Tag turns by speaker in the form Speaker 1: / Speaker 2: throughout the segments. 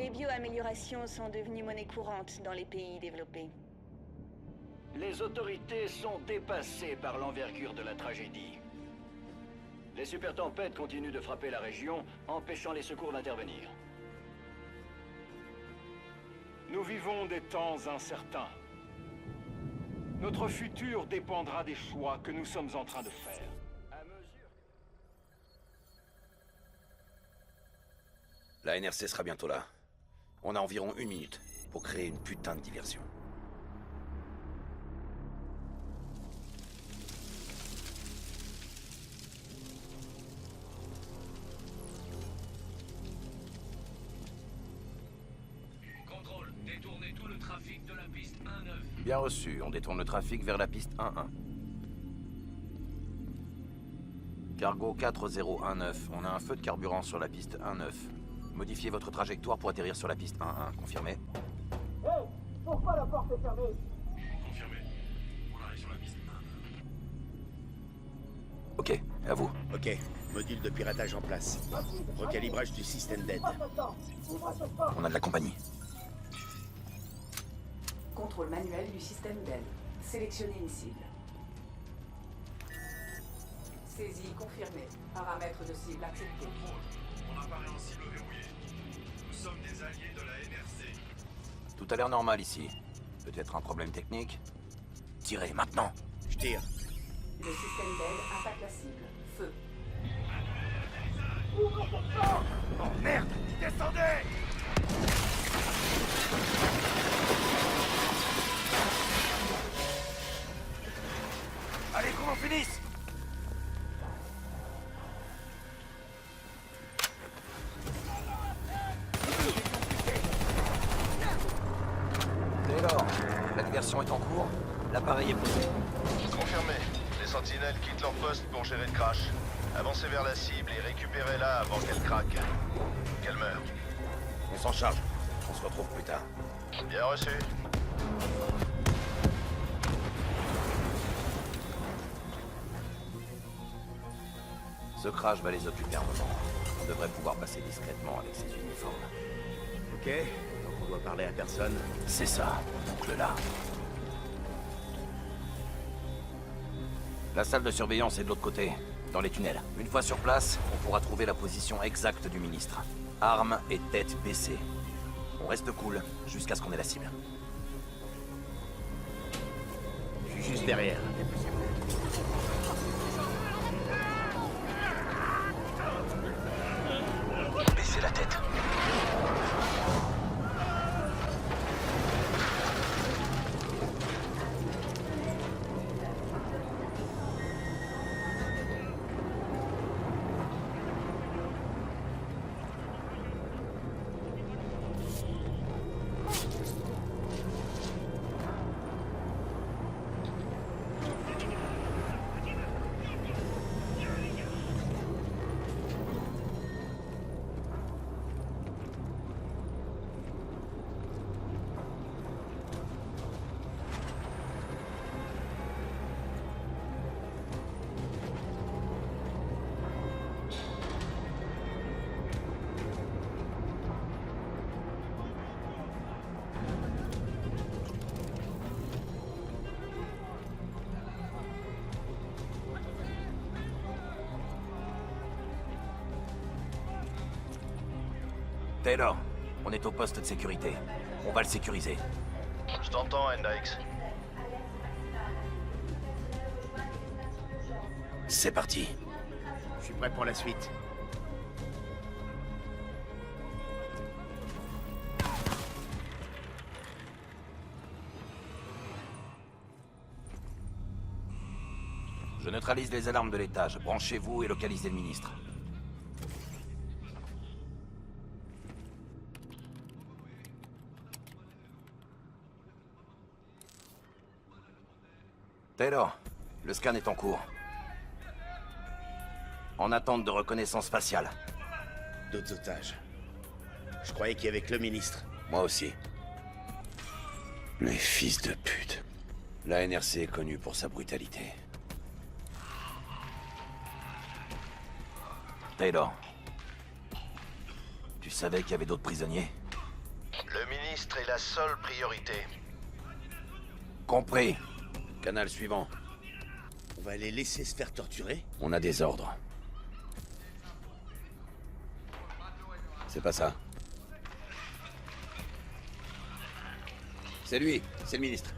Speaker 1: Les bioaméliorations sont devenues monnaie courante dans les pays développés.
Speaker 2: Les autorités sont dépassées par l'envergure de la tragédie. Les super tempêtes continuent de frapper la région, empêchant les secours d'intervenir.
Speaker 3: Nous vivons des temps incertains. Notre futur dépendra des choix que nous sommes en train de faire.
Speaker 2: À mesure...
Speaker 4: La NRC sera bientôt là. On a environ 1 minute pour créer une putain de diversion.
Speaker 5: Contrôle, détournez tout le trafic de la piste 1-9.
Speaker 4: Bien reçu, on détourne le trafic vers la piste 1-1. Cargo 4019, on a un feu de carburant sur la piste 1-9. Modifiez votre trajectoire pour atterrir sur la piste 1-1, confirmé?
Speaker 6: Hey, pourquoi la porte est fermée?
Speaker 5: Confirmé. On arrive sur la piste 1-9.
Speaker 4: Ok, à vous.
Speaker 7: Ok, module de piratage en place. Recalibrage du système d'aide.
Speaker 4: On a de la compagnie.
Speaker 8: Contrôle manuel du système d'aide. Sélectionnez une cible. Saisie confirmée. Paramètres de cible acceptés.
Speaker 5: Contrôle, on apparaît en cible verrouillée. Nous sommes des alliés de la NRC.
Speaker 4: Tout a l'air normal ici. Peut-être un problème technique? Tirez, maintenant!
Speaker 7: Je tire.
Speaker 8: Le système d'aide attaque la cible. Feu.
Speaker 5: Oh merde! Descendez!
Speaker 4: Allez, qu'on en finisse! Taylor, la diversion est en cours. L'appareil est posé.
Speaker 9: Confirmé. Les sentinelles quittent leur poste pour gérer le crash. Avancez vers la cible et récupérez-la avant qu'elle craque. Qu'elle meure.
Speaker 4: On s'en charge. On se retrouve plus tard.
Speaker 9: Bien reçu.
Speaker 4: Ce crash va les occuper un moment. On devrait pouvoir passer discrètement avec ces uniformes.
Speaker 7: Ok, donc on doit parler à personne.
Speaker 4: C'est ça, boucle-là. La salle de surveillance est de l'autre côté, dans les tunnels. Une fois sur place, on pourra trouver la position exacte du ministre. Armes et tête baissée. On reste cool, jusqu'à ce qu'on ait la cible.
Speaker 7: Je suis juste derrière.
Speaker 4: Baissez la tête. Taylor, on est au poste de sécurité. On va le sécuriser.
Speaker 9: Je t'entends, Hendrix.
Speaker 4: C'est parti.
Speaker 7: Je suis prêt pour la suite.
Speaker 4: Je neutralise les alarmes de l'étage. Branchez-vous et localisez le ministre. Taylor, le scan est en cours. En attente de reconnaissance faciale.
Speaker 7: D'autres otages. Je croyais qu'il y avait que le ministre.
Speaker 4: Moi aussi. Les fils de pute. La NRC est connue pour sa brutalité. Taylor. Tu savais qu'il y avait d'autres prisonniers?
Speaker 9: ministre est la seule priorité.
Speaker 4: Compris.
Speaker 7: Canal suivant. On va les laisser se faire torturer?
Speaker 4: On a des ordres.
Speaker 7: C'est pas ça. C'est lui, c'est le ministre.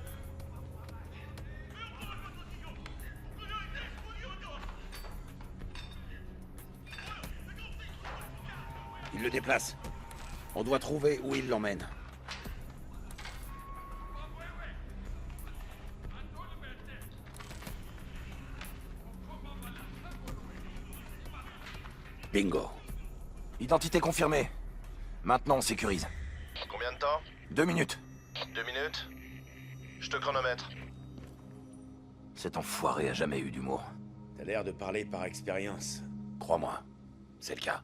Speaker 7: Il le déplace. On doit trouver où il l'emmène.
Speaker 4: Bingo. Identité confirmée. Maintenant, on sécurise.
Speaker 9: Combien de temps?
Speaker 4: 2 minutes.
Speaker 9: 2 minutes? Je te chronomètre.
Speaker 4: Cet enfoiré a jamais eu d'humour.
Speaker 7: T'as l'air de parler par expérience.
Speaker 4: Crois-moi, c'est le cas.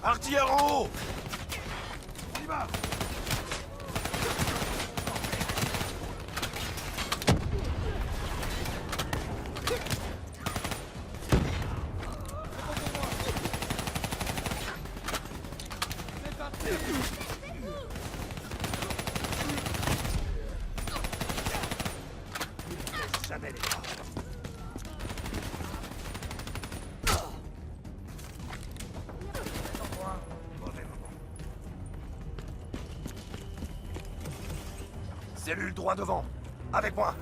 Speaker 4: Artilleurs en haut! On y va! Jamais les bras. Cellule droit devant. Avec moi.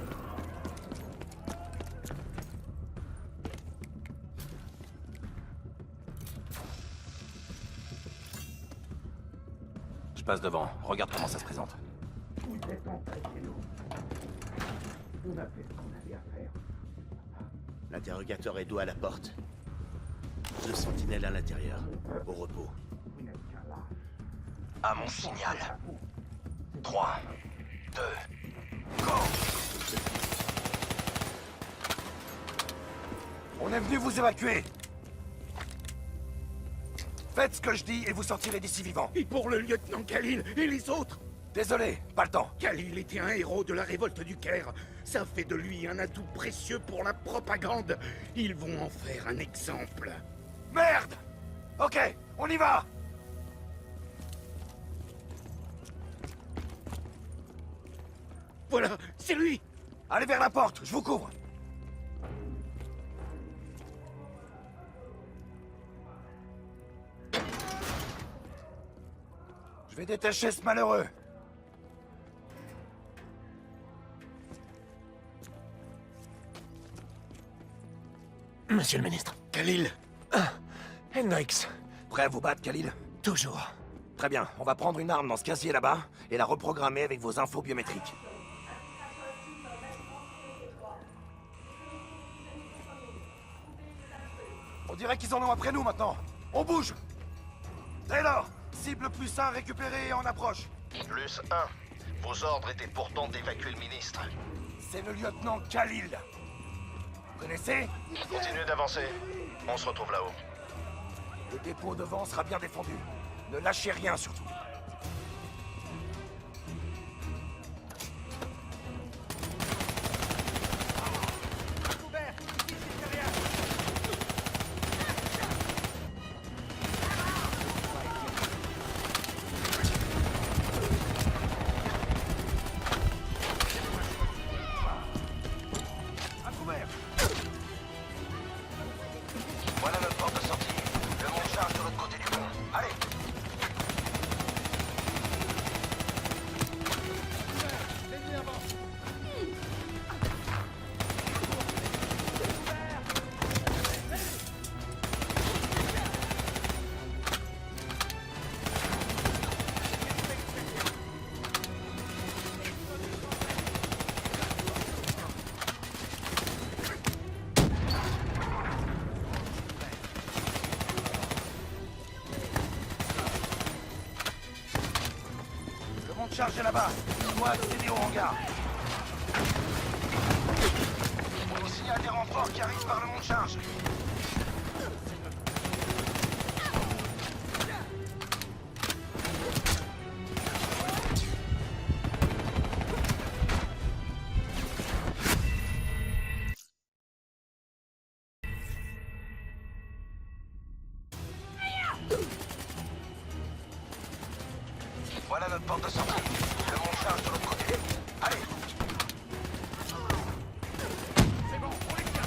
Speaker 4: Je passe devant. Regarde comment ça se présente.
Speaker 6: Vous êtes entrés chez nous. On a fait ce qu'on avait à faire.
Speaker 7: L'interrogateur est dos à la porte. 2 sentinelles à l'intérieur. Au repos.
Speaker 6: Vous n'êtes qu'un lâche.
Speaker 4: À mon signal. 3, 2, go! On est venu vous évacuer. Faites ce que je dis et vous sortirez d'ici vivant.
Speaker 6: Et pour le lieutenant Khalil et les autres?
Speaker 4: Désolé, pas le temps.
Speaker 6: Khalil était un héros de la révolte du Caire. Ça fait de lui un atout précieux pour la propagande. Ils vont en faire un exemple.
Speaker 4: Merde! Ok, on y va!
Speaker 6: Voilà, c'est lui!
Speaker 4: Allez vers la porte, je vous couvre. Je vais détacher ce malheureux.
Speaker 10: Monsieur le ministre.
Speaker 4: Khalil.
Speaker 10: Hendrix.
Speaker 4: Prêt à vous battre, Khalil?
Speaker 10: Toujours.
Speaker 4: Très bien, on va prendre une arme dans ce casier là-bas et la reprogrammer avec vos infos biométriques. On dirait qu'ils en ont après nous maintenant. On bouge. Taylor, cible +1 récupérée et en approche.
Speaker 9: +1. Vos ordres étaient pourtant d'évacuer le ministre.
Speaker 4: C'est le lieutenant Khalil. Vous connaissez?
Speaker 9: Continuez d'avancer. On se retrouve là-haut.
Speaker 4: Le dépôt devant sera bien défendu. Ne lâchez rien surtout.
Speaker 9: Voilà notre porte de sortie. Le monde charge de l'autre côté du pont. Allez!
Speaker 4: monte chargé là-bas. On doit accéder au hangar.
Speaker 9: On signale des renforts qui arrivent par le mont de charge. Voilà notre porte de sortie. Le mont de charge de l'autre côté. Allez!
Speaker 6: C'est bon, on les tient.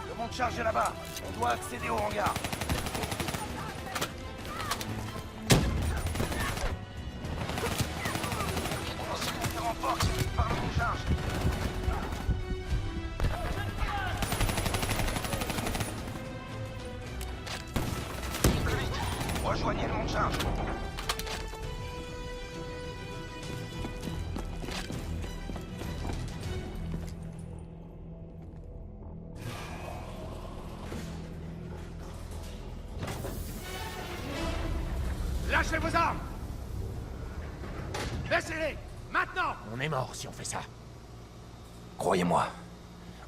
Speaker 4: Le monte chargé là-bas. On doit accéder au hangar.
Speaker 9: On signale des renforts qui arrivent par le mont de charge. Plus vite! Rejoignez le mont de charge.
Speaker 6: Lâchez vos armes. Laissez-les. Maintenant.
Speaker 10: On est mort si on fait ça.
Speaker 4: Croyez-moi,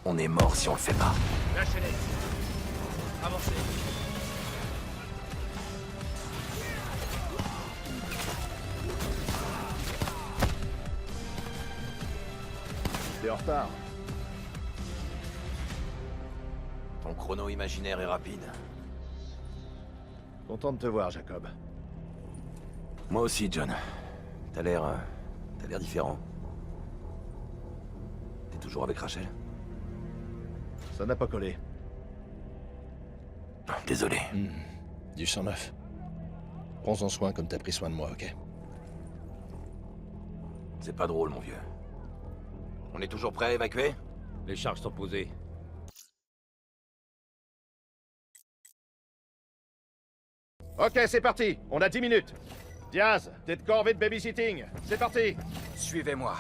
Speaker 4: on est mort si on le fait pas.
Speaker 6: Lâchez-les. Avancez.
Speaker 7: T'es en retard.
Speaker 4: Ton chrono imaginaire est rapide.
Speaker 7: Content de te voir, Jacob.
Speaker 4: Moi aussi, John. T'as l'air différent. T'es toujours avec Rachel?
Speaker 7: Ça n'a pas collé.
Speaker 4: Désolé.
Speaker 11: Du sang neuf. Prends-en soin comme t'as pris soin de moi, ok?
Speaker 4: C'est pas drôle, mon vieux. On est toujours prêt à évacuer?
Speaker 12: Les charges sont posées.
Speaker 7: Ok, c'est parti. On a 10 minutes. Diaz, t'es de corvée de babysitting. C'est parti.
Speaker 4: Suivez-moi.